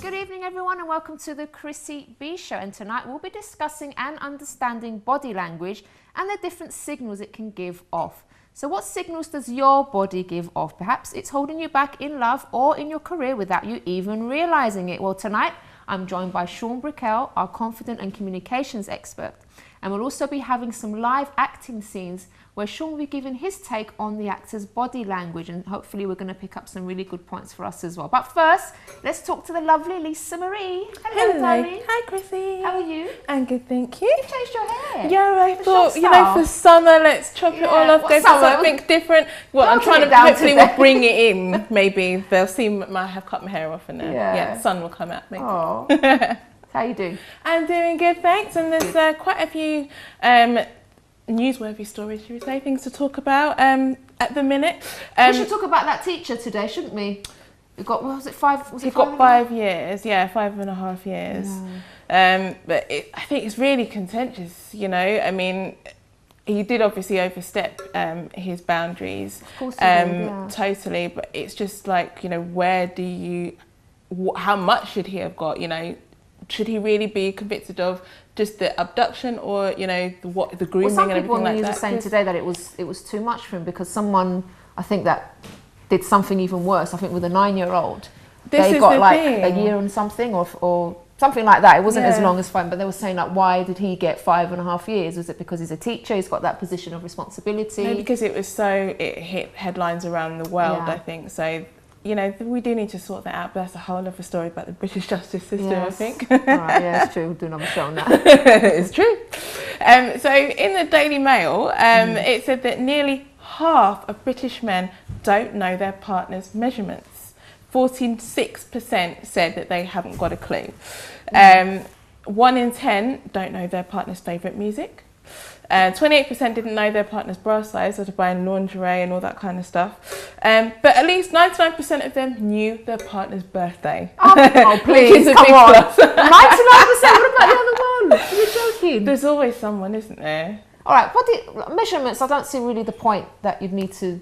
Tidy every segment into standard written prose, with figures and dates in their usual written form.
Good evening everyone and welcome to the Chrissy B Show, and tonight we'll be discussing and understanding body language and the different signals it can give off. So what signals does your body give off? Perhaps it's holding you back in love or in your career without you even realizing it. Well, tonight I'm joined by Brickwell, our confident and communications expert, and we'll also be having some live acting scenes where Sean will be giving his take on the actor's body language, and hopefully we're going to pick up some really good points for us as well. But first, let's talk to the lovely Lisa Marie. Hello, darling. Hi, Chrissy. How are you? I'm good, thank you. You changed your hair. Yeah, I thought, for summer, let's chop it all off, go for something different. Well, I'm trying to, hopefully we'll bring it in, maybe. They'll see I have cut my hair off and the sun will come out, maybe. Oh. How you doing? I'm doing good, thanks. And there's quite a few newsworthy stories, should we say, things to talk about at the minute. We should talk about that teacher today, shouldn't we? We've got, what was it, five? Was it He's got 5 years, 5.5 years. Yeah. But I think it's really contentious, I mean, he did obviously overstep his boundaries. Of course he did, totally, but it's just like, where do you, how much should he have got, should he really be convicted of just the abduction or, the grooming and everything like that? Some people on the news are saying today that it was too much for him because someone, I think, that did something even worse. I think with a 9-year-old, they got like a year and something or something like that. It wasn't as long as 5, but they were saying like, why did he get 5.5 years? Was it because he's a teacher? He's got that position of responsibility? No, because it hit headlines around the world, I think. So, we do need to sort that out, but that's a whole other story about the British justice system, I think. All right, it's true. We'll do another show on that. It's true. So in the Daily Mail, it said that nearly half of British men don't know their partner's measurements. 46% said that they haven't got a clue. 1 in 10 don't know their partner's favourite music. 28% didn't know their partner's bra size, so to buying lingerie and all that kind of stuff. But at least 99% of them knew their partner's birthday. Oh please, come on. 99%, what about the other one? You're joking. There's always someone, isn't there? All right, measurements, I don't see really the point that you'd need to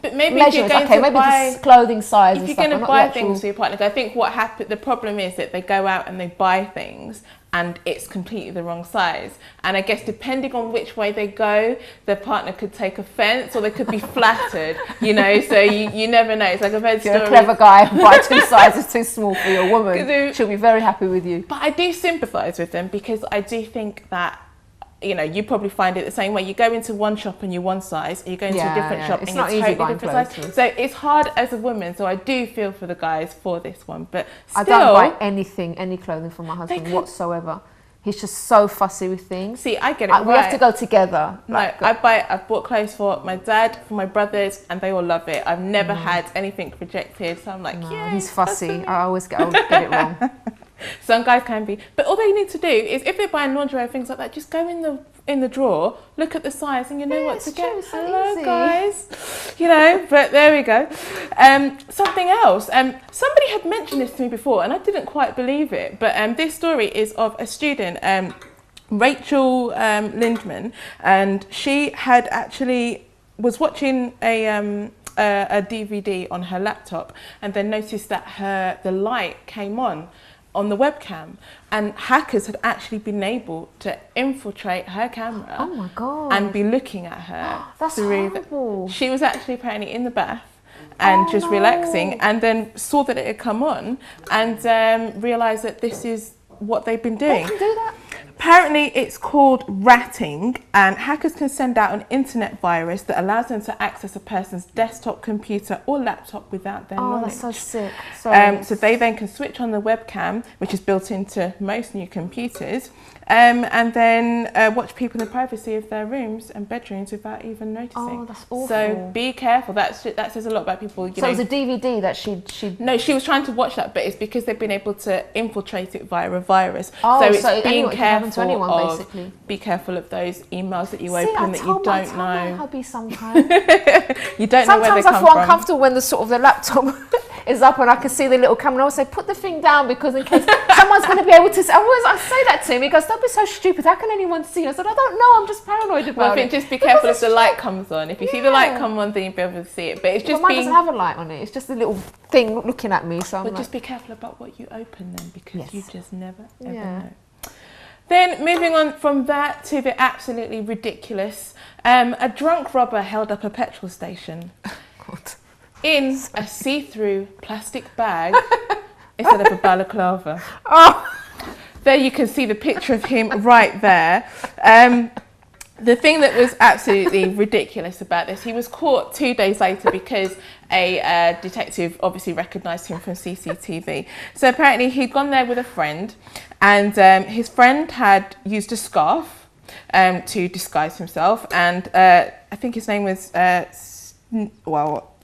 but maybe measure. If you're going to buy, just clothing size. If you're going to buy things for your partner, I think the problem is that they go out and they buy things and it's completely the wrong size. And I guess depending on which way they go, their partner could take offence or they could be flattered, so you never know. It's like I've heard stories. You're a clever guy, buy 2 sizes too small for your woman. She'll be very happy with you. But I do sympathise with them because I do think that you probably find it the same way. You go into one shop and you're one size, and you go into a different shop and you're totally different size. So it's hard as a woman. So I do feel for the guys for this one. But still, I don't buy any clothing from my husband whatsoever. He's just so fussy with things. See, I get it. We have to go together. I've bought clothes for my dad, for my brothers, and they all love it. I've never had anything rejected. So I'm like, he's fussy. I always get it wrong. Some guys can be, but all they need to do is if they're buying lingerie or things like that, just go in the drawer, look at the size, and you know what to get. Hello, guys. But there we go. Something else. Somebody had mentioned this to me before, and I didn't quite believe it. But this story is of a student, Rachel Lindman, and she had was watching a DVD on her laptop, and then noticed that the light came on the webcam, and hackers had actually been able to infiltrate her camera. Oh my God. And be looking at her. That's horrible. She was actually apparently in the bath and relaxing, and then saw that it had come on and realised that this is what they've been doing. They can do that? Apparently it's called ratting, and hackers can send out an internet virus that allows them to access a person's desktop computer or laptop without their knowledge. Oh, that's so sick. So they then can switch on the webcam, which is built into most new computers, and then watch people in the privacy of their rooms and bedrooms without even noticing. Oh, that's awful. So be careful. That says a lot about people. So it was a DVD that she... No, she was trying to watch that, but it's because they've been able to infiltrate it via a virus. Oh, so it's being careful to anyone, basically. Be careful of those emails that you open that you don't know. I tell my hubby sometimes. You don't know where they come from. Sometimes I feel uncomfortable when the laptop is up and I can see the little camera. I always say, put the thing down because in case someone's going to be able to see. I say that to him. He goes, don't be so stupid. How can anyone see? I said, I don't know. I'm just paranoid about well, I think just be careful if the light comes on. If you see the light come on, then you'll be able to see it. But it's just mine doesn't have a light on it. It's just a little thing looking at me. So I'm just be careful about what you open then, because you just never ever know. Then moving on from that to the absolutely ridiculous, a drunk robber held up a petrol station in a see-through plastic bag instead of a balaclava. There you can see the picture of him right there. The thing that was absolutely ridiculous about this, he was caught 2 days later because a detective obviously recognised him from CCTV. So apparently he'd gone there with a friend, and his friend had used a scarf to disguise himself, and I think his name was,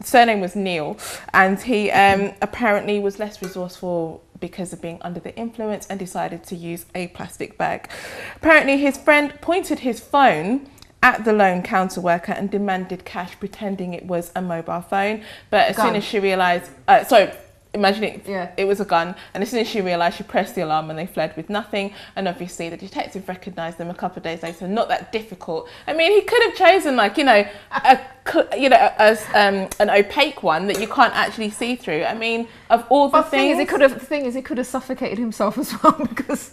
surname was Neil, and he apparently was less resourceful because of being under the influence and decided to use a plastic bag. Apparently his friend pointed his phone at the lone counter worker and demanded cash, pretending it was a mobile phone. But as soon as she realised, it was a gun, and as soon as she realised, she pressed the alarm and they fled with nothing. And obviously the detective recognised them a couple of days later. Not that difficult. I mean, he could have chosen an opaque one that you can't actually see through. I mean, of all the things, he could have suffocated himself as well because.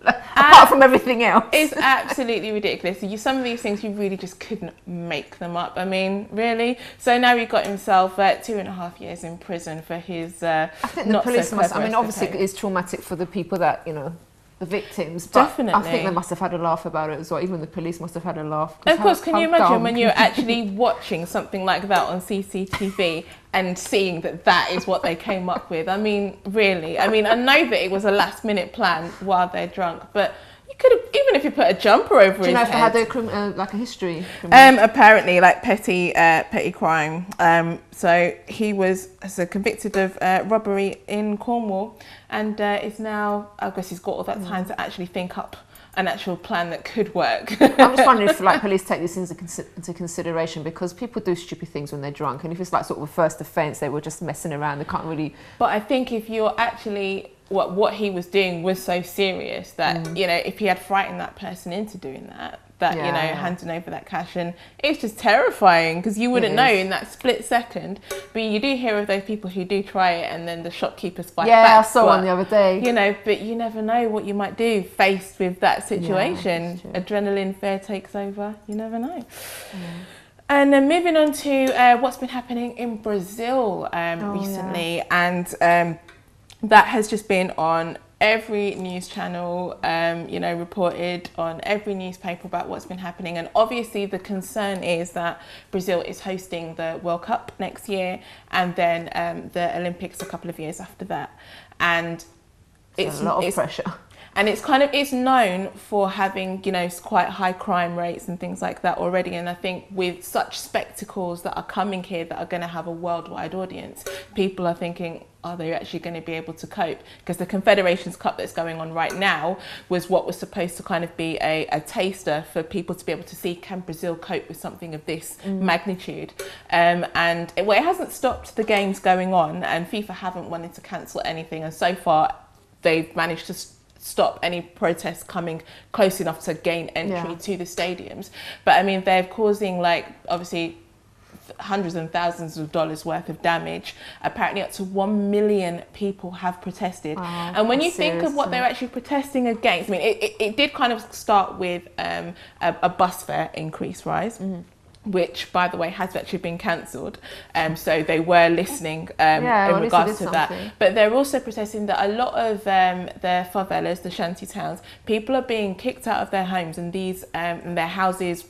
Apart from everything else. It's absolutely ridiculous. Some of these things you really just couldn't make them up. I mean, really? So now he got himself 2.5 years in prison for his I think the police must, I mean, obviously it's traumatic for the people that, the victims, but definitely. I think they must have had a laugh about it as well. Even the police must have had a laugh. Of course, can you imagine when you're actually watching something like that on CCTV and seeing that is what they came up with? I mean, really? I mean, I know that it was a last minute plan while they're drunk, but you could have, even if you put a jumper over his head. Do you know if they had a history? Apparently, like petty crime. So he was convicted of robbery in Cornwall, and is now, I guess he's got all that time to actually think up an actual plan that could work. I'm just wondering if police take this into consideration, because people do stupid things when they're drunk, and if it's like sort of a first offence, they were just messing around, they can't really. But I think if you're actually, what he was doing was so serious that, if he had frightened that person into doing that, handing over that cash, and it's just terrifying because you wouldn't know in that split second. But you do hear of those people who do try it and then the shopkeepers fight back. Yeah, I saw one the other day. But you never know what you might do faced with that situation. Adrenaline fear takes over. You never know. And then moving on to what's been happening in Brazil recently, and that has just been on every news channel, reported on every newspaper about what's been happening. And obviously the concern is that Brazil is hosting the World Cup next year, and then the Olympics a couple of years after that. And it's a lot of pressure. And it's known for having, quite high crime rates and things like that already. And I think with such spectacles that are coming here that are going to have a worldwide audience, people are thinking, are they actually going to be able to cope? Because the Confederations Cup that's going on right now was what was supposed to kind of be a taster for people to be able to see, can Brazil cope with something of this magnitude? And it hasn't stopped the games going on, and FIFA haven't wanted to cancel anything. And so far, they've managed to stop any protests coming close enough to gain entry to the stadiums. But I mean, they're causing obviously hundreds and thousands of dollars worth of damage. Apparently up to 1 million people have protested. And when you think of what they're actually protesting against, I mean, it did kind of start with a bus fare increase rise. Which, by the way, has actually been cancelled. So they were listening in regards to that. But they're also protesting that a lot of the favelas, the shanty towns, people are being kicked out of their homes, and their houses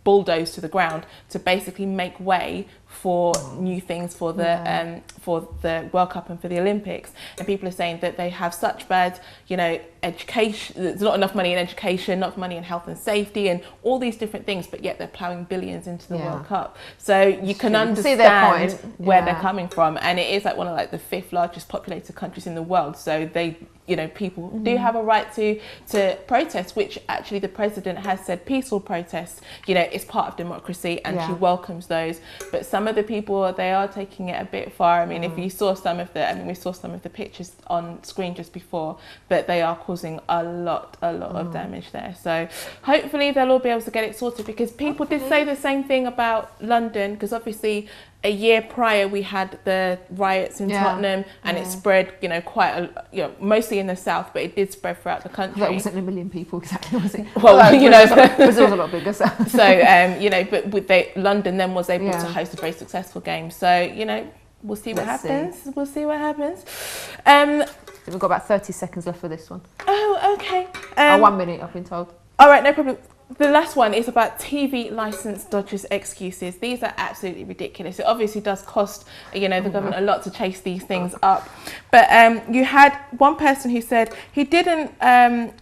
bulldozed to the ground to basically make way for new things for the World Cup and for the Olympics. And people are saying that they have such bad, education, there's not enough money in education, not enough money in health and safety and all these different things, but yet they're ploughing billions into the World Cup. So you can understand where they're coming from. And it is one of the 5th largest populated countries in the world. So they, people do have a right to protest, which actually the president has said peaceful protests, is part of democracy, and she welcomes those. But some some of the people, they are taking it a bit far. I mean, if you saw some of we saw some of the pictures on screen just before, but they are causing a lot of damage there. So hopefully they'll all be able to get it sorted, because people did say the same thing about London, because obviously a year prior we had the riots in Tottenham, and it spread, mostly in the south, but it did spread throughout the country. That wasn't a million people exactly, was it? Well, Brazil's a lot bigger. So, but London then was able to host a very successful game. So, we'll see what happens. We'll see what happens. We've got about 30 seconds left for this one. Oh, okay. 1 minute, I've been told. All right, no problem. The last one is about TV licence dodgers excuses. These are absolutely ridiculous. It obviously does cost, the government a lot to chase these things up. But you had one person who said he didn't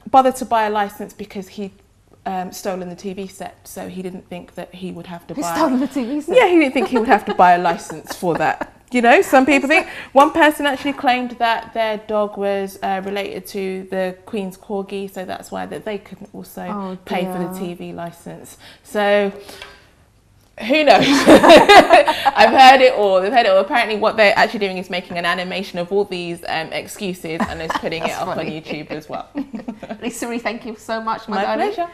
bother to buy a licence because he stolen the TV set, so he didn't think that he would have to buy. Stolen the TV set? Yeah, he didn't think he would have to buy a licence for that. Some people think. One person actually claimed that their dog was related to the Queen's Corgi, so that's why that they couldn't also pay for the TV licence. So who knows? I've heard it all. They've heard it all. Apparently what they're actually doing is making an animation of all these excuses and is putting it up on YouTube as well. Lisa, thank you so much, my darling. Pleasure.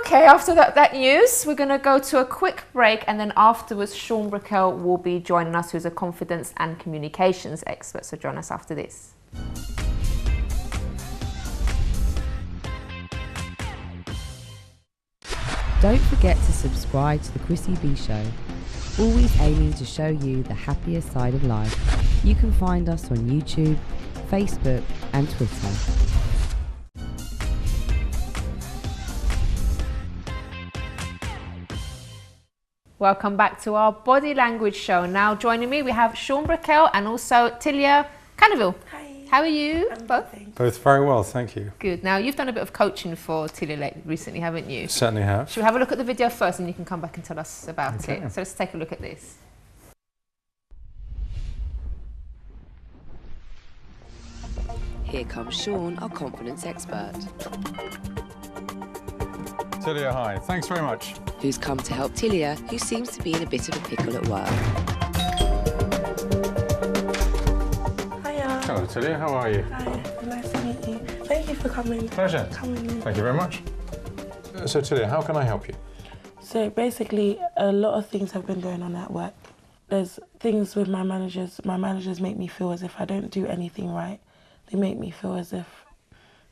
Okay, after that news, we're going to go to a quick break, and then afterwards Sean Brickwell will be joining us, who's a confidence and communications expert. So join us after this. Don't forget to subscribe to the Chrissy B Show, always aiming to show you the happier side of life. You can find us on YouTube, Facebook and Twitter. Welcome back to our body language show. Now joining me, we have Sean Brickwell and also Tilia Canaville. Hi. How are you? Both very well, thank you. Good. Now you've done a bit of coaching for Tilia recently, haven't you? Certainly have. Should we have a look at the video first, and you can come back and tell us about it? So let's take a look at this. Here comes Sean, our confidence expert, Tilia, hi. Thanks very much. Who's come to help Tilia, who seems to be in a bit of a pickle at work. Hiya. Hello, Tilia. How are you? Hi. Nice to meet you. Thank you for coming. Pleasure. Thank you very much. So, Tilia, how can I help you? So basically, a lot of things have been going on at work. There's things with my managers. My managers make me feel as if I don't do anything right. They make me feel as if,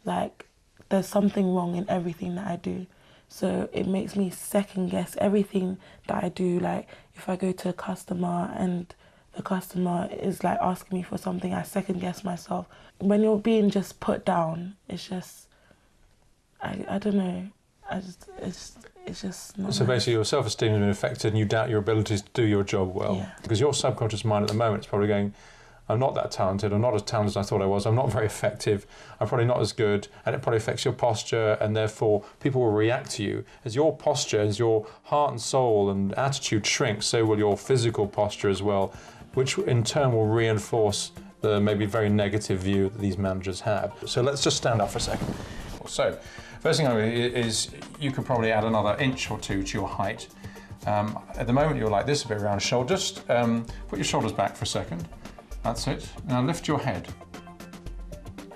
like, there's something wrong in everything that I do. So it makes me second guess everything that I do. Like if I go to a customer and the customer is like asking me for something, I second guess myself. When you're being just put down, it's just, I don't know, it's just not So nice. basically your self-esteem has been affected and you doubt your abilities to do your job well. Yeah. Because your subconscious mind at the moment is probably going, I'm not that talented, I'm not as talented as I thought I was, I'm not very effective, I'm probably not as good, and it probably affects your posture, and therefore people will react to you. As your posture, as your heart and soul and attitude shrinks, so will your physical posture as well, which in turn will reinforce the maybe very negative view that these managers have. So let's just stand up for a second. So, first thing I would is you could probably add another inch or two to your height. At the moment you're like this, a bit around the shoulder. Just put your shoulders back for a second. That's it. Now lift your head.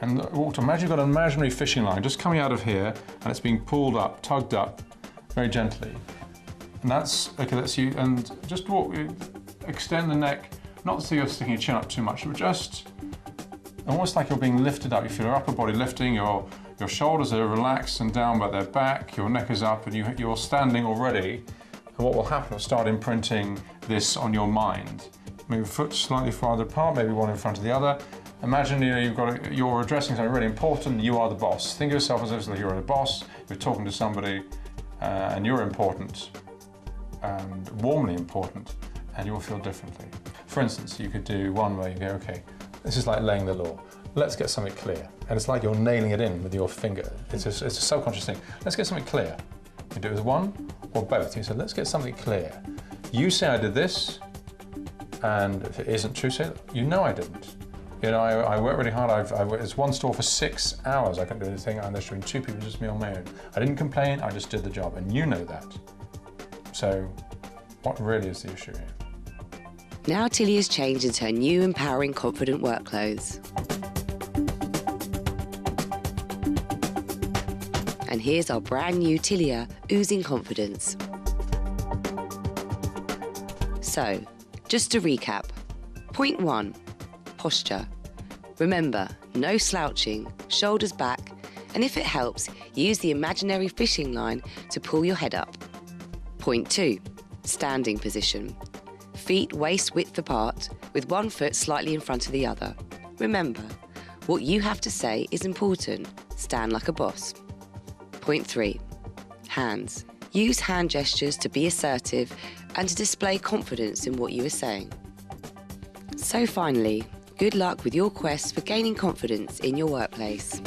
And imagine you've got an imaginary fishing line just coming out of here, and it's being pulled up, tugged up, very gently. And that's, okay, that's you. And just extend the neck, not so you're sticking your chin up too much, but just almost like you're being lifted up. You feel your upper body lifting, your shoulders are relaxed and down by their back, your neck is up, and you're standing already. And what will happen will start imprinting this on your mind. Move your foot slightly farther apart, maybe one in front of the other. Imagine you're addressing something really important, you are the boss. Think of yourself as if you're the boss, you're talking to somebody and you're important, and warmly important, and you'll feel differently. For instance, you could do one where you go, okay, this is like laying the law. Let's get something clear. And it's like you're nailing it in with your finger. It's a subconscious thing. Let's get something clear. You do it with one or both. You say, let's get something clear. You say I did this, and if it isn't true, say, you know I didn't. You know, I worked really hard. I worked at one store for 6 hours. I couldn't do anything, and there's been 2 people, just me on my own. I didn't complain, I just did the job, and you know that. So, what really is the issue here? Now Tilly has changed into her new empowering, confident work clothes. And here's our brand new Tilia oozing confidence. So, just to recap. Point 1, posture. Remember, no slouching, shoulders back, and if it helps, use the imaginary fishing line to pull your head up. Point 2, standing position. Feet waist width apart, with one foot slightly in front of the other. Remember, what you have to say is important. Stand like a boss. Point 3, hands. Use hand gestures to be assertive and to display confidence in what you are saying. So finally, good luck with your quest for gaining confidence in your workplace.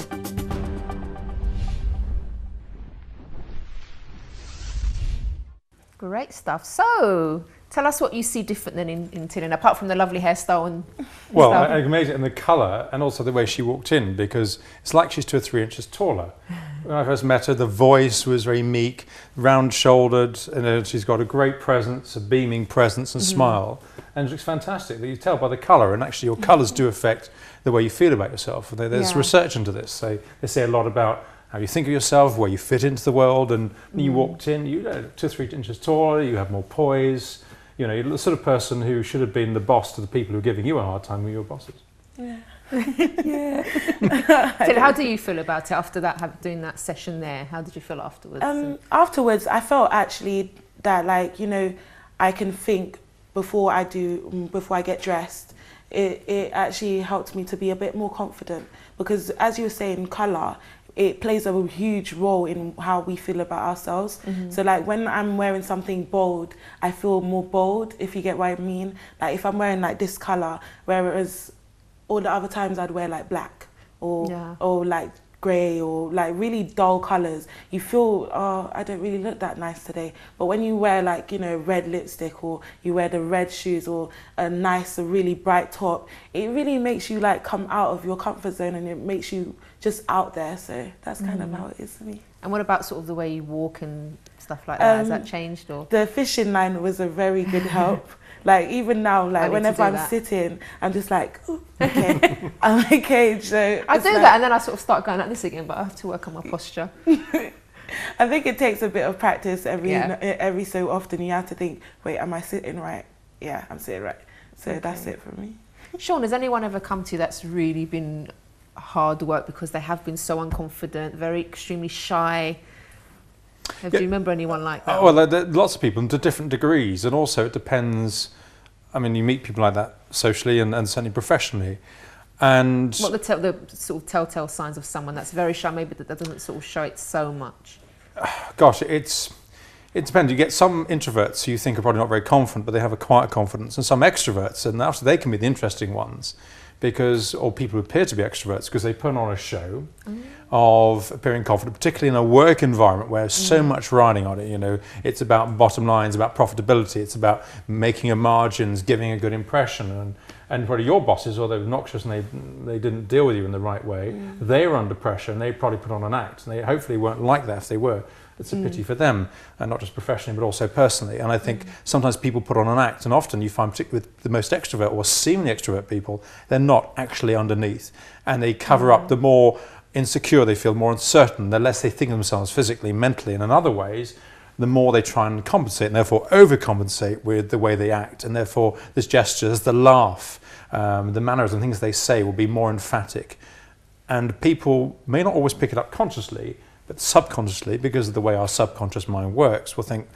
Great stuff. So, tell us what you see different than in Tilly, apart from the lovely hairstyle and Well, stuff. I amazed it in the colour and also the way she walked in, because it's like she's 2 or 3 inches taller. When I first met her, the voice was very meek, round-shouldered, and she's got a great presence, a beaming presence and smile, and it looks fantastic. You tell by the colour, and actually your colours do affect the way you feel about yourself. There's research into this. They say a lot about how you think of yourself, where you fit into the world, and when you walked in, you 2 or 3 inches taller, you have more poise. You know, you're the sort of person who should have been the boss to the people who are giving you a hard time when you were bosses. Yeah. Yeah. Tilly, how do you feel about it after that, doing that session there? How did you feel afterwards? Afterwards, I felt actually that, like, you know, I can think before I get dressed. It actually helped me to be a bit more confident, because as you were saying, colour, it plays a huge role in how we feel about ourselves. So like when I'm wearing something bold, I feel more bold, if you get what I mean. Like if I'm wearing like this colour, whereas all the other times I'd wear like black or like grey or like really dull colours, you feel, oh, I don't really look that nice today. But when you wear like, you know, red lipstick, or you wear the red shoes, or a really bright top, it really makes you like come out of your comfort zone, and it makes you just out there. So that's kind of how it is for me. And what about sort of the way you walk and stuff like that? Has that changed? Or the fishing line was a very good help. Like even now, like whenever I'm sitting, I'm just like, ooh, okay, I'm okay. So I do that, and then I sort of start going like this again, but I have to work on my posture. I think it takes a bit of practice every so often. You have to think, wait, am I sitting right? Yeah, I'm sitting right. So that's it for me. Sean, has anyone ever come to you that's really been hard work because they have been so unconfident, very extremely shy? Do you remember anyone like that? Well, there are lots of people, and to different degrees, and also it depends. I mean, you meet people like that socially and certainly professionally. And what the sort of telltale signs of someone that's very shy, maybe that doesn't sort of show it so much? Gosh, it depends. You get some introverts who you think are probably not very confident, but they have a quiet confidence, and some extroverts, and actually they can be the interesting ones, or people who appear to be extroverts, because they put on a show of appearing confident, particularly in a work environment where there's so much riding on it. You know, it's about bottom lines, about profitability, it's about making a margins, giving a good impression, and probably your bosses, although obnoxious and they didn't deal with you in the right way, they were under pressure and they probably put on an act, and they hopefully weren't like that if they were. It's a pity for them, and not just professionally but also personally. And I think sometimes people put on an act, and often you find, particularly with the most extrovert or seemingly extrovert people, they're not actually underneath, and they cover up. The more insecure they feel, more uncertain, the less they think of themselves physically, mentally, and in other ways, the more they try and compensate, and therefore overcompensate with the way they act, and therefore there's gestures, the laugh, the manners and things they say will be more emphatic. And people may not always pick it up consciously, but subconsciously, because of the way our subconscious mind works, we'll think,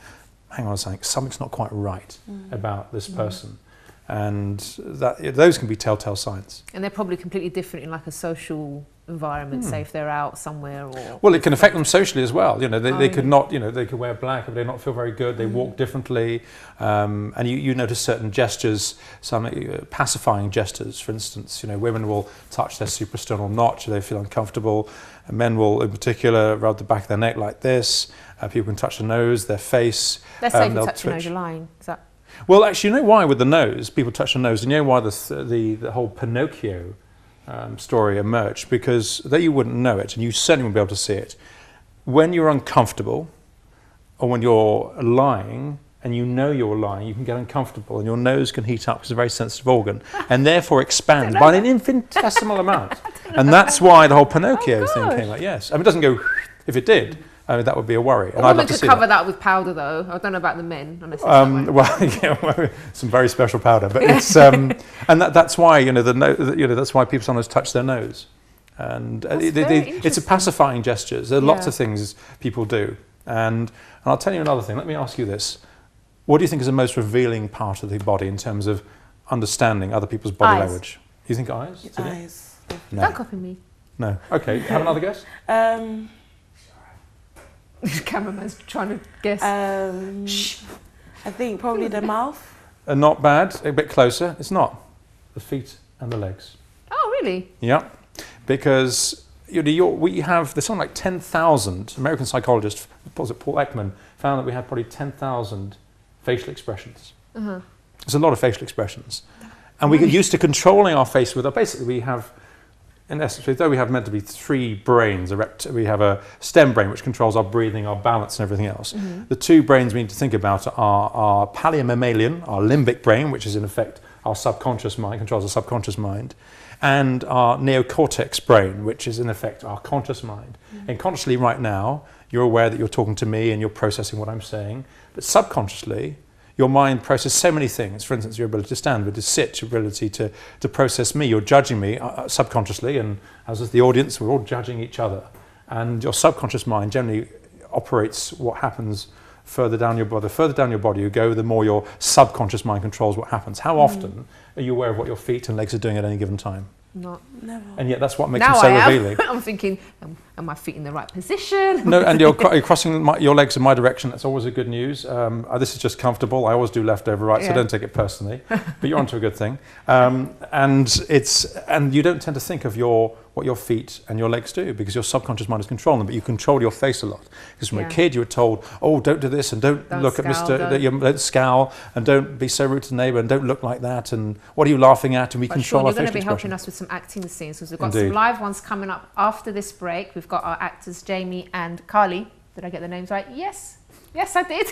hang on a second, something's not quite right about this person. And those can be telltale signs. And they're probably completely different in like a social environment, say if they're out somewhere, or... Well, it can affect them socially as well. You know, they could not, you know, they could wear black if they not feel very good, they walk differently, and you notice certain gestures, some pacifying gestures, for instance. You know, women will touch their suprasternal notch if they feel uncomfortable, and men will, in particular, rub the back of their neck like this. People can touch the nose, their face. Let's say if you touch your nose, you're lying. Is that... Well, actually, you know why with the nose, people touch the nose, and you know why the whole Pinocchio story emerged, because though you wouldn't know it, and you certainly wouldn't be able to see it, when you're uncomfortable, or when you're lying, and you know you're lying, you can get uncomfortable and your nose can heat up because it's a very sensitive organ and therefore expand by an infinitesimal amount. And that's why the whole Pinocchio thing came out. Yes. I mean, it doesn't go, if it did, I mean, that would be a worry. And I'd love to cover that with powder, though. I don't know about the men. Well, some very special powder, but it's and that's why that's why people sometimes touch their nose, and it's a pacifying gesture. There are lots of things people do, and I'll tell you another thing. Let me ask you this: what do you think is the most revealing part of the body in terms of understanding other people's body language? You think eyes? Eyes. No. Don't copy me. No. Okay. Have another guess. Cameraman's trying to guess. I think probably the mouth. Not bad. A bit closer. It's not. The feet and the legs. Oh, really? Yeah. Because we have, there's something like 10,000, American psychologist, Paul Ekman, found that we have probably 10,000 facial expressions. There's a lot of facial expressions. And we get used to controlling our face with, basically we have, in essence, though we have meant to be 3 brains, we have a stem brain which controls our breathing, our balance and everything else. The 2 brains we need to think about are our paleomammalian, our limbic brain, which is in effect our subconscious mind, controls our subconscious mind, and our neocortex brain, which is in effect our conscious mind. And consciously right now, you're aware that you're talking to me and you're processing what I'm saying, but subconsciously, your mind processes so many things. For instance, your ability to stand, but to sit, your ability to process me. You're judging me subconsciously, and as is the audience, we're all judging each other. And your subconscious mind generally operates what happens further down your body. The further down your body you go, the more your subconscious mind controls what happens. How often are you aware of what your feet and legs are doing at any given time? Never. And yet that's what makes them so revealing. I'm thinking, am my feet in the right position? No, and you're crossing your legs in my direction. That's always a good news. This is just comfortable. I always do left over right, so don't take it personally. But you're onto a good thing. And you don't tend to think of what your feet and your legs do because your subconscious mind is controlling them. But you control your face a lot because from a kid you were told, oh, don't do this and don't look scowl, at Mr. Don't scowl and don't be so rude to the neighbour and don't look like that and what are you laughing at? And we control our facial expression. You're going to be helping us with some acting scenes because we've got some live ones coming up after this break. We've got our actors Jamie and Carly. Did I get the names right? Yes, I did.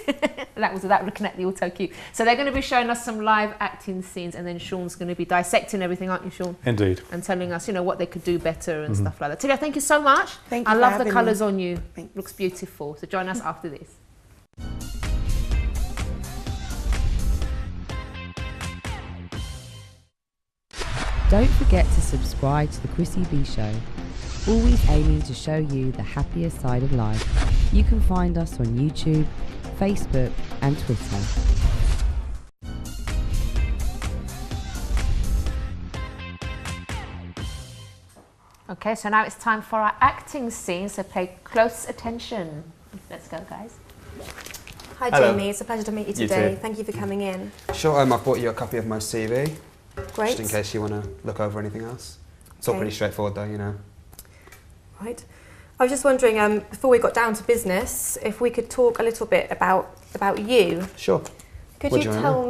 that was without looking at the auto cue. So they're going to be showing us some live acting scenes, and then Sean's going to be dissecting everything, aren't you, Sean? Indeed. And telling us, what they could do better and stuff like that. Tia, thank you so much. Thank you. I love the colours on you. Looks beautiful. So join us after this. Don't forget to subscribe to the Chrissy B Show. Always aiming to show you the happier side of life. You can find us on YouTube, Facebook and Twitter. Okay, so now it's time for our acting scene, so pay close attention. Let's go, guys. Hi Jamie, it's a pleasure to meet you today. Thank you for coming in. Sure, I brought you a copy of my CV. Great. Just in case you want to look over anything else. It's all pretty straightforward though, Right. I was just wondering, before we got down to business, if we could talk a little bit about you. Sure. Could you tell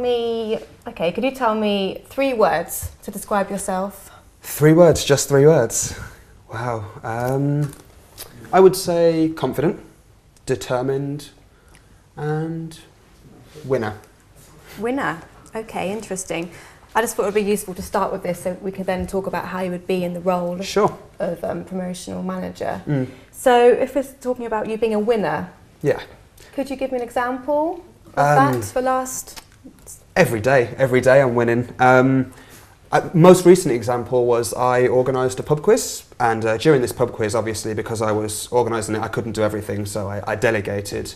me 3 words to describe yourself? 3 words, just 3 words. Wow. I would say confident, determined, and winner. Winner. Okay, interesting. I just thought it would be useful to start with this so we could then talk about how you would be in the role of promotional manager. So if we're talking about you being a winner, could you give me an example of that for last? Every day I'm winning. Most recent example was I organised a pub quiz, and during this pub quiz, obviously because I was organising it, I couldn't do everything, so I delegated.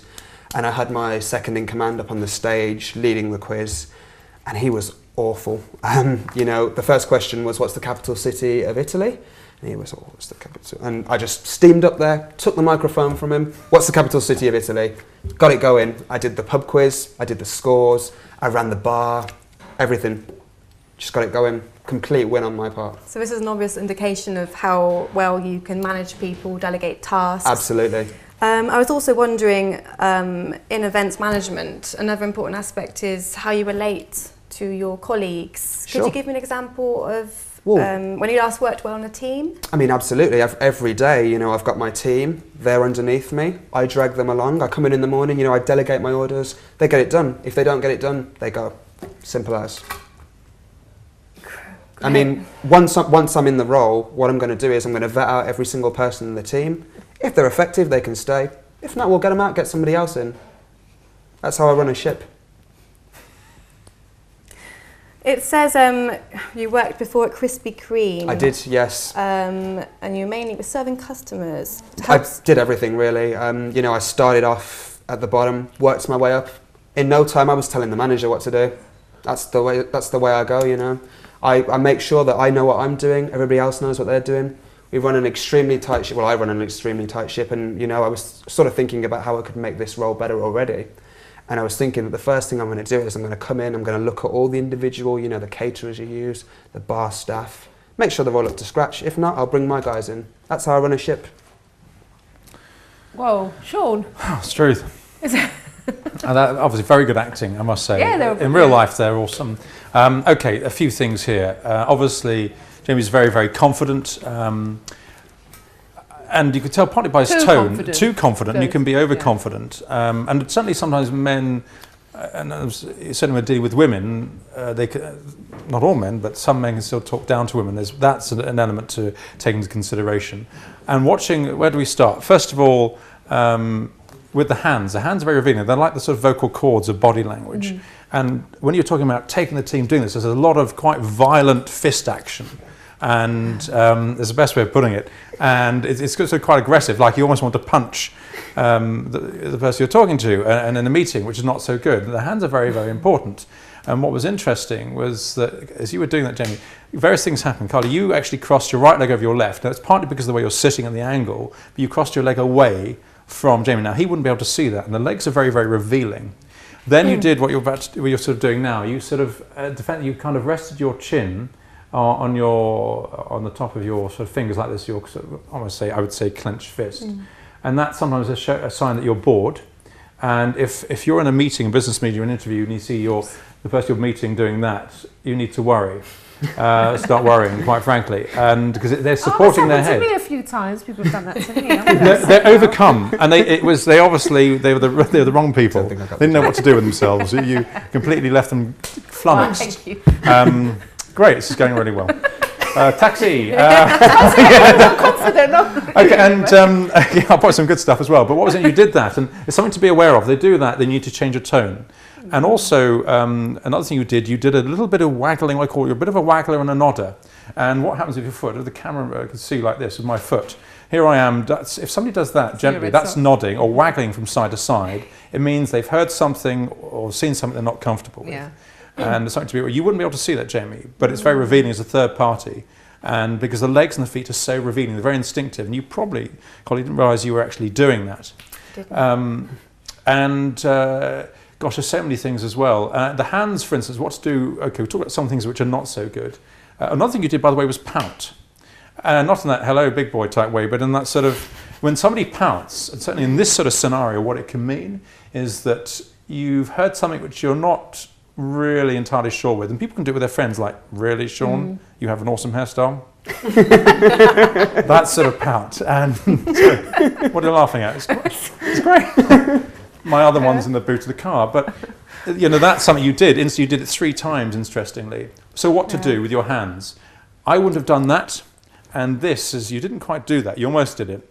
And I had my second in command up on the stage leading the quiz, and he was awful. The first question was, what's the capital city of Italy? And he was, what's the capital? And I just steamed up there, took the microphone from him. What's the capital city of Italy? Got it going. I did the pub quiz, I did the scores, I ran the bar, everything. Just got it going. Complete win on my part. So this is an obvious indication of how well you can manage people, delegate tasks. Absolutely. I was also wondering, in events management, another important aspect is how you relate to your colleagues. Could you give me an example of When you last worked well on a team? I mean, absolutely. Every day, you know, I've got my team. They're underneath me. I drag them along. I come in the morning, you know, I delegate my orders. They get it done. If they don't get it done, they go. Simple as. I mean, once I'm in the role, what I'm going to do is I'm going to vet out every single person in the team. If they're effective, they can stay. If not, we'll get them out, get somebody else in. That's how I run a ship. It says you worked before at Krispy Kreme. I did, yes. And you mainly were serving customers. I did everything, really. You know, I started off at the bottom, worked my way up. In no time, I was telling the manager what to do. That's the way I go, you know. I make sure that I know what I'm doing, everybody else knows what they're doing. We run an extremely tight ship. Well, I run an extremely tight ship, and, you know, I was sort of thinking about how I could make this role better already. And I was thinking that the first thing I'm going to do is I'm going to come in, I'm going to look at all the individual, you know, the caterers you use, the bar staff, make sure they're all up to scratch. If not, I'll bring my guys in. That's how I run a ship. Whoa, Sean. It's truth. Is it? And that, obviously, very good acting, I must say. Yeah, in real life, they're awesome. Okay, a few things here. Obviously, Jamie's very, very confident. And you could tell partly by his tone, too confident, you can be overconfident. And certainly sometimes men, and certainly when we're dealing with women, they can, not all men, but some men can still talk down to women. That's an element to take into consideration. And watching, where do we start? First of all, with the hands are very revealing. They're like the sort of vocal cords of body language. Mm-hmm. And when you're talking about taking the team doing this, there's a lot of quite violent fist action. And there's the best way of putting it. And it's sort of quite aggressive, like you almost want to punch the person you're talking to, and in a meeting, which is not so good. The hands are very, very important. And what was interesting was that as you were doing that, Jamie, various things happened. Carly, you actually crossed your right leg over your left. Now, it's partly because of the way you're sitting and the angle, but you crossed your leg away from Jamie. Now, he wouldn't be able to see that, and the legs are very, very revealing. Then you did what you're sort of doing now. You sort of, you kind of rested your chin on the top of your sort of fingers like this, your sort of, I would say clenched fist. And that's sometimes a sign that you're bored. And if you're in a meeting, a business meeting, or an interview, and you see the person you're meeting doing that, you need to worry. Start worrying, quite frankly, and because they're supporting their head. To me a few times, people have done that to me. They're overcome, and they were the wrong people. They didn't know what to do with themselves. You completely left them flummoxed. Thank you. Great, this is going really well. Taxi. I'm confident. Okay, and I'll put some good stuff as well. But what was it? You did that, and it's something to be aware of. They do that, they need to change a tone. And also, another thing you did a little bit of waggling. I call you a bit of a waggler and a nodder. And what happens with your foot? If the camera can see like this with my foot, here I am. If somebody does that gently, that's nodding or waggling from side to side. It means they've heard something or seen something they're not comfortable with. Yeah. And there's something to be. You wouldn't be able to see that, Jamie, but it's very revealing as a third party. And because the legs and the feet are so revealing, they're very instinctive. And you probably, Collie, didn't realise you were actually doing that. Gosh, there's so many things as well. The hands, for instance, what to do. Okay, we talk about some things which are not so good. Another thing you did, by the way, was pout. Not in that hello, big boy type way, but in that sort of, when somebody pouts, and certainly in this sort of scenario, what it can mean is that you've heard something which you're not really entirely sure with. And people can do it with their friends, like, really, Sean? You have an awesome hairstyle? That sort of pout. And what are you laughing at? It's great. My other one's in the boot of the car. But, you know, that's something you did. You did it 3 times, interestingly. So what to do with your hands? I wouldn't have done that. And this is, you didn't quite do that. You almost did it.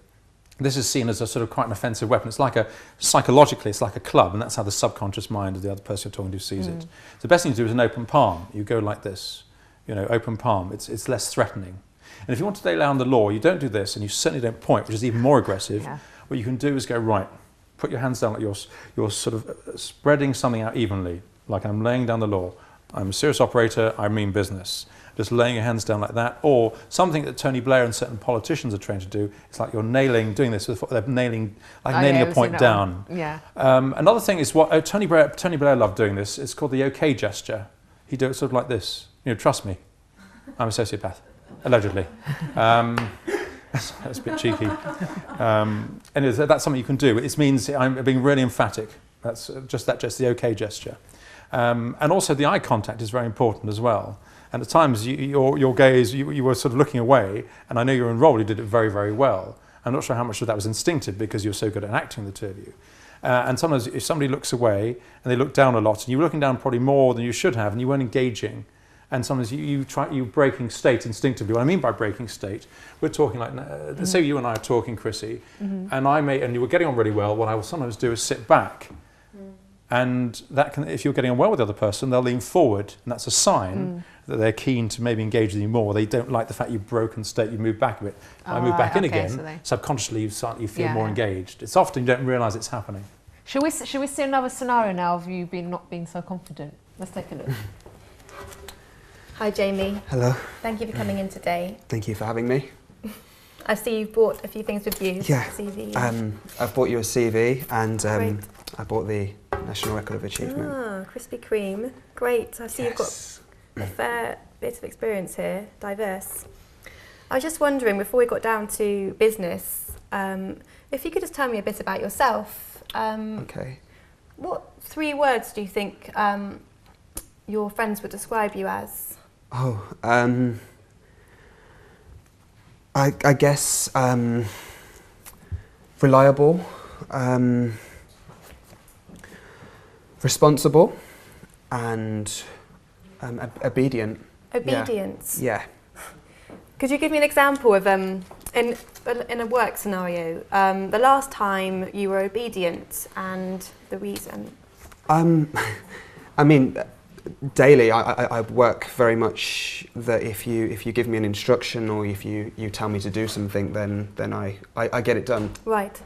This is seen as a sort of quite an offensive weapon. It's like psychologically, it's like a club, and that's how the subconscious mind of the other person you're talking to sees it. So the best thing to do is an open palm. You go like this, you know, open palm. It's less threatening. And if you want to lay down the law, you don't do this, and you certainly don't point, which is even more aggressive. Yeah. What you can do is go, right, put your hands down like you're sort of spreading something out evenly, like I'm laying down the law. I'm a serious operator, I mean business. Just laying your hands down like that, or something that Tony Blair and certain politicians are trained to do. It's like you're doing this, they're nailing a point down. Yeah. Another thing is what Tony Blair loved doing this. It's called the OK gesture. He'd do it sort of like this. You know, trust me, I'm a sociopath, allegedly. That's a bit cheeky. Anyway, that's something you can do. It means I'm being really emphatic. That's just the OK gesture. And also the eye contact is very important as well. And at times, your gaze, you were sort of looking away, and I know you're in role, you did it very, very well. I'm not sure how much of that was instinctive because you're so good at acting, the two of you. And sometimes if somebody looks away and they look down a lot, and you're looking down probably more than you should have, and you weren't engaging, and sometimes you're breaking state instinctively. What I mean by breaking state, we're talking like, say you and I are talking, Chrissy, and you were getting on really well, what I will sometimes do is sit back. And that can, if you're getting on well with the other person, they'll lean forward, and that's a sign that they're keen to maybe engage with you more. They don't like the fact you've broken state, you move back a bit. I move back in again, subconsciously you feel more engaged. It's often you don't realise it's happening. Shall we see another scenario now of you not being so confident? Let's take a look. Hi Jamie. Hello. Thank you for coming in today. Thank you for having me. I see you've brought a few things with you. Yeah. CV. I've bought you a CV and I bought the National Record of Achievement. Ah, Krispy Kreme. Great. I see you've got a fair bit of experience here, diverse. I was just wondering, before we got down to business, if you could just tell me a bit about yourself. Okay. What 3 words do you think your friends would describe you as? Oh, I guess reliable, responsible, and obedient. Obedience? Yeah. Could you give me an example of, in a work scenario, the last time you were obedient and the reason? I mean, daily I work very much that if you give me an instruction or if you tell me to do something, then I get it done. Right.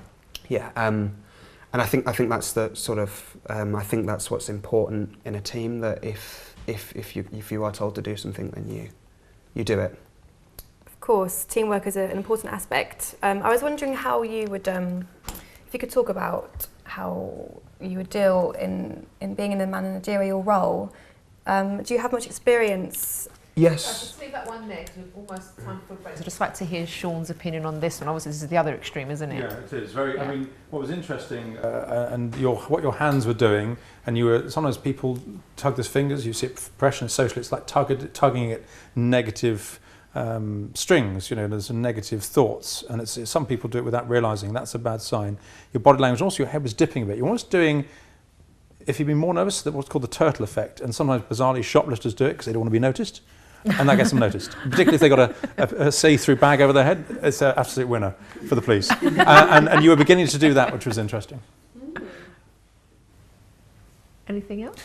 Yeah. And I think that's the sort of I think that's what's important in a team, that if you are told to do something, then you do it. Of course, teamwork is an important aspect. I was wondering how you would, if you could talk about how you would deal in being in a managerial role. Do you have much experience? Yes. Just leave that one there because we've almost time for a break. So I'd just like to hear Sean's opinion on this one. Obviously, this is the other extreme, isn't it? Yeah, it is. I mean, what was interesting, and what your hands were doing, and sometimes people tug their fingers, you see it pressure and socially, it's like tugging at negative strings, there's some negative thoughts, and some people do it without realising. That's a bad sign. Your body language, also your head was dipping a bit. You're almost doing, if you've been more nervous, what's called the turtle effect, and sometimes bizarrely shoplifters do it because they don't want to be noticed, and that gets them noticed. Particularly if they've got a see-through bag over their head, it's an absolute winner for the police. And you were beginning to do that, which was interesting. Anything else?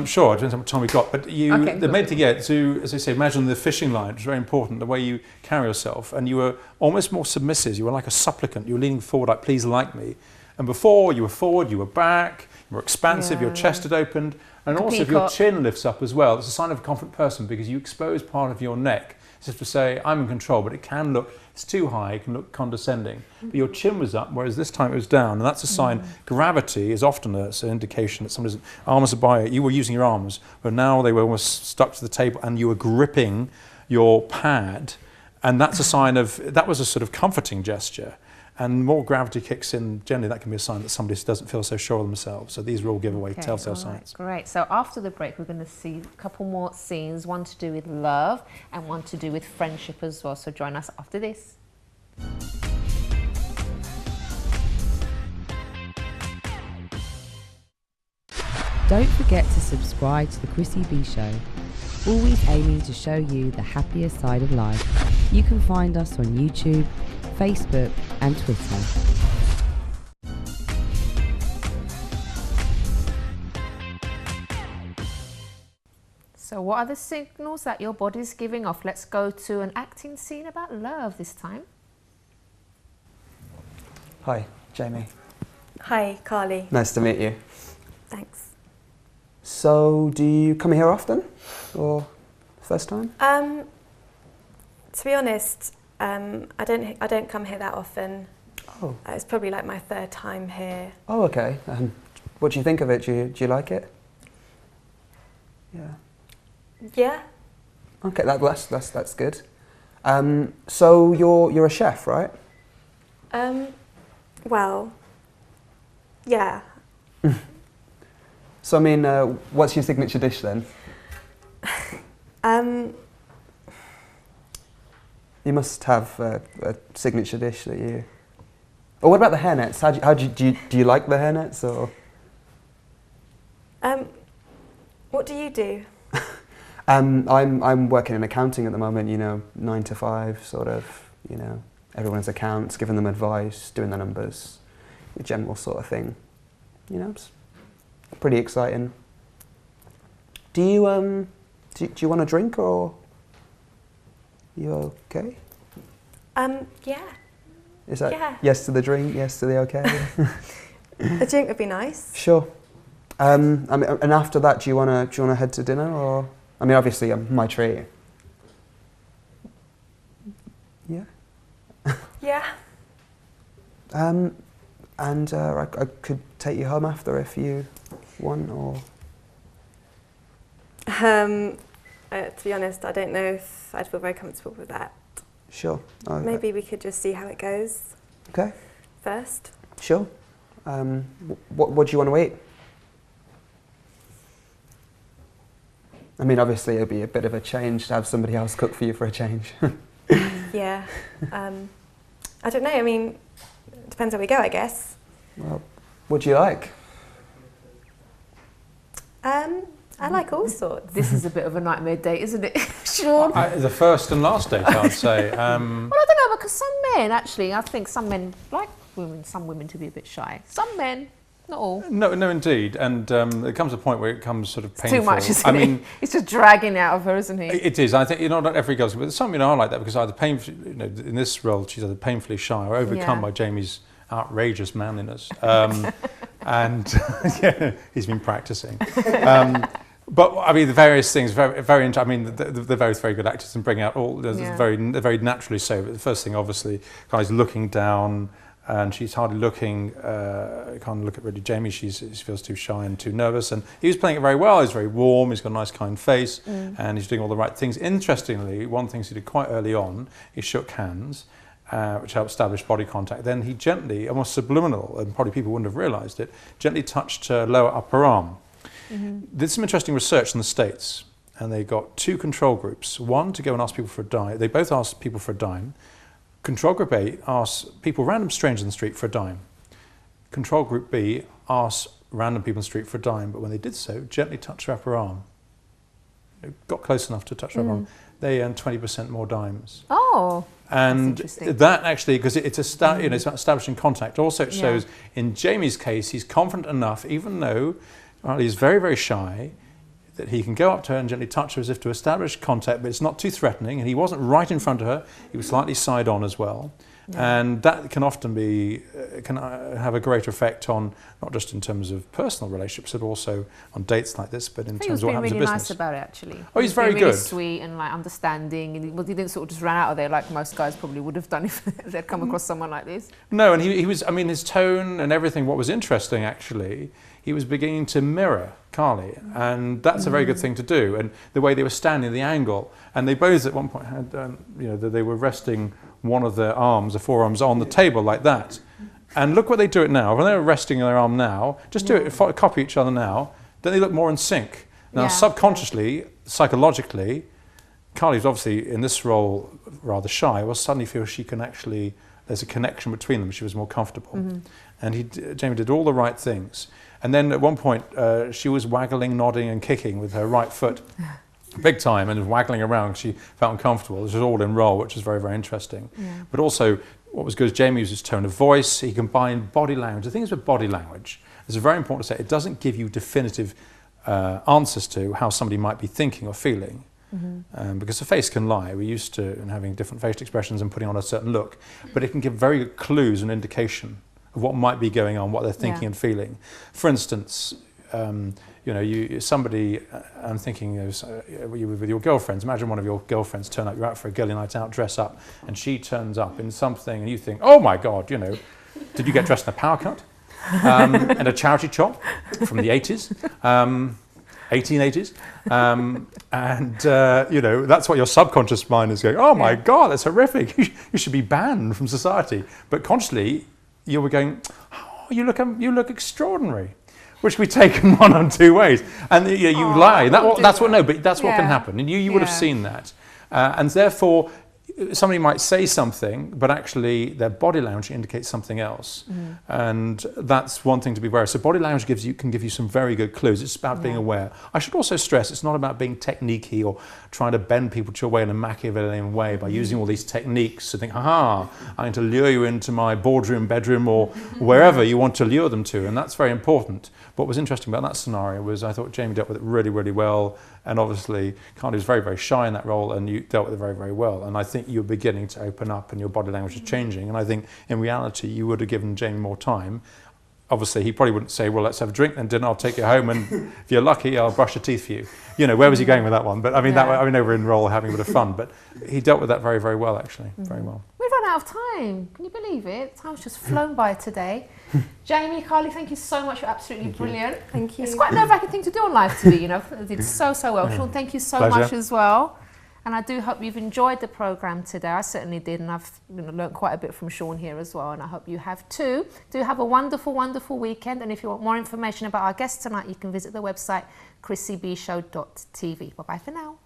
Sure, it depends how much time we've got. But the main thing, to, as I say, imagine the fishing line, which is very important, the way you carry yourself. And you were almost more submissive. You were like a supplicant. You were leaning forward, like, please like me. And before, you were forward, you were back, you were expansive, your chest had opened. And also, if your chin lifts up as well, it's a sign of a confident person because you expose part of your neck. It's just to say, I'm in control, but it can look, it's too high, it can look condescending. But your chin was up, whereas this time it was down, and that's a sign. Gravity is often an indication that somebody's arms are by it. You were using your arms, but now they were almost stuck to the table, and you were gripping your pad, and that's a sign of, that was a sort of comforting gesture. And more gravity kicks in, generally that can be a sign that somebody doesn't feel so sure of themselves. So these are all giveaway telltale signs. Great. So after the break, we're going to see a couple more scenes, one to do with love and one to do with friendship as well. So join us after this. Don't forget to subscribe to the Chrissy B Show, always aiming to show you the happier side of life. You can find us on YouTube, Facebook and Twitter. So what are the signals that your body's giving off? Let's go to an acting scene about love this time. Hi, Jamie. Hi, Carly. Nice to meet you. Thanks. So, do you come here often, or first time? To be honest, I don't come here that often. Oh. It's probably like my 3rd time here. Oh, okay. What do you think of it? Do you like it? Yeah. Yeah. Okay, that's good. So you're a chef, right? Well, yeah. So I mean, what's your signature dish then? You must have a signature dish that you... Or what about the hairnets? Do you like the hairnets, or...? What do you do? I'm working in accounting at the moment, 9 to 5, sort of, everyone's accounts, giving them advice, doing the numbers, the general sort of thing. It's pretty exciting. Do you want a drink, or you okay? Yeah. Is that yes to the drink, yes to the okay? A drink would be nice. Sure. And after that, do you wanna head to dinner, or? I mean, obviously, my treat. Yeah. Yeah. And I could take you home after if you want, or. To be honest, I don't know if I'd feel very comfortable with that. Sure. Maybe we could just see how it goes. Okay. First. Sure. What do you want to eat? I mean, obviously, it'd be a bit of a change to have somebody else cook for you for a change. Yeah. I don't know. I mean, it depends how we go, I guess. Well, what do you like? I like all sorts. This is a bit of a nightmare date, isn't it, Sean? The first and last date, I'd say. Well, I don't know, because some men, actually, I think some men like some women to be a bit shy. Some men, not all. No, indeed. And there comes a point where it becomes sort of painful. Too much, isn't it? It's just dragging out of her, isn't he? It is. I think, not every girl's, but some, I like that because either painfully, in this role, she's either painfully shy or overcome by Jamie's outrageous manliness. And he's been practicing. But I mean, the various things, very. I mean, they're both very good actors and bring out all. Very naturally so. But the first thing, obviously, guy's looking down, and she's hardly looking. Can't look at really Jamie. She feels too shy and too nervous. And he was playing it very well. He's very warm. He's got a nice, kind face, and he's doing all the right things. Interestingly, one thing he did quite early on, he shook hands, which helped establish body contact. Then he gently, almost subliminal, and probably people wouldn't have realised it, gently touched her lower upper arm. Did some interesting research in the States, and they got 2 control groups. One to go and ask people for a dime. They both asked people for a dime. Control group A asked people, random strangers in the street, for a dime. Control group B asked random people in the street for a dime, but when they did so, gently touched her upper arm. They got close enough to touch her upper arm. They earned 20% more dimes. Oh. And that actually, because it's it's about establishing contact. Also, it shows in Jamie's case, he's confident enough, even though he's very, very shy, that he can go up to her and gently touch her as if to establish contact, but it's not too threatening. And he wasn't right in front of her; he was slightly side on as well. And that can often be can have a greater effect on not just in terms of personal relationships, but also on dates like this, but in terms of what happens in business. He was really nice about it, actually. Oh, he's very really good. Sweet and understanding, and he didn't sort of just run out of there like most guys probably would have done if they'd come across someone like this. No, and he was. I mean, his tone and everything. What was interesting, actually, he was beginning to mirror Carly, and that's a very good thing to do. And the way they were standing, the angle, and they both at one point had, they were resting one of their arms, the forearms, on the table like that. And look what they do it now. When they're resting their arm now, just do it, copy each other now, then they look more in sync. Now, subconsciously, psychologically, Carly's obviously in this role rather shy, will suddenly feel she can actually, there's a connection between them, she was more comfortable. And Jamie did all the right things. And then at one point, she was waggling, nodding and kicking with her right foot. Big time, and waggling around. She felt uncomfortable. This was all in role, which was very, very interesting. But also, what was good is Jamie used his tone of voice. He combined body language. The thing is with body language, it's very important to say, it doesn't give you definitive answers to how somebody might be thinking or feeling. Because the face can lie. We're used to having different facial expressions and putting on a certain look. But it can give very good clues and indication of what might be going on, what they're thinking and feeling. For instance, somebody, I'm thinking with your girlfriends, imagine one of your girlfriends turn up, you're out for a girly night out, dress up, and she turns up in something and you think, oh my God, did you get dressed in a power cut? And a charity shop from the 80s, 1880s. That's what your subconscious mind is going, oh my God, that's horrific. You should be banned from society. But consciously, you were going, oh, you look extraordinary. Which can be taken one of 2 ways, and you lie. That's what can happen, and you would have seen that, and therefore somebody might say something, but actually their body language indicates something else. And that's one thing to be aware of. So body language can give you some very good clues. It's about being aware. I should also stress it's not about being technique-y or trying to bend people to your way in a Machiavellian way by using all these techniques to think, I'm going to lure you into my boardroom, bedroom, or wherever you want to lure them to. And that's very important. What was interesting about that scenario was I thought Jamie dealt with it really, really well. And obviously, Carly was very, very shy in that role, and you dealt with it very, very well. And I think you're beginning to open up and your body language is changing. And I think in reality, you would have given Jamie more time. Obviously, he probably wouldn't say, well, let's have a drink then dinner, I'll take you home, and if you're lucky, I'll brush your teeth for you. You know, where was he going with that one? But I mean, they were in role having a bit of fun. But he dealt with that very, very well, actually, very well. We've run out of time. Can you believe it? Time's just flown by today. Jamie, Carly, thank you so much. You're absolutely brilliant. Thank you. It's quite a nerve-wracking thing to do on Live TV, you know. It did so well. Sean, thank you so much as well. And I do hope you've enjoyed the programme today. I certainly did, and I've learned quite a bit from Sean here as well, and I hope you have too. Do have a wonderful, wonderful weekend, and if you want more information about our guests tonight, you can visit the website chrissybshow.tv. Bye-bye for now.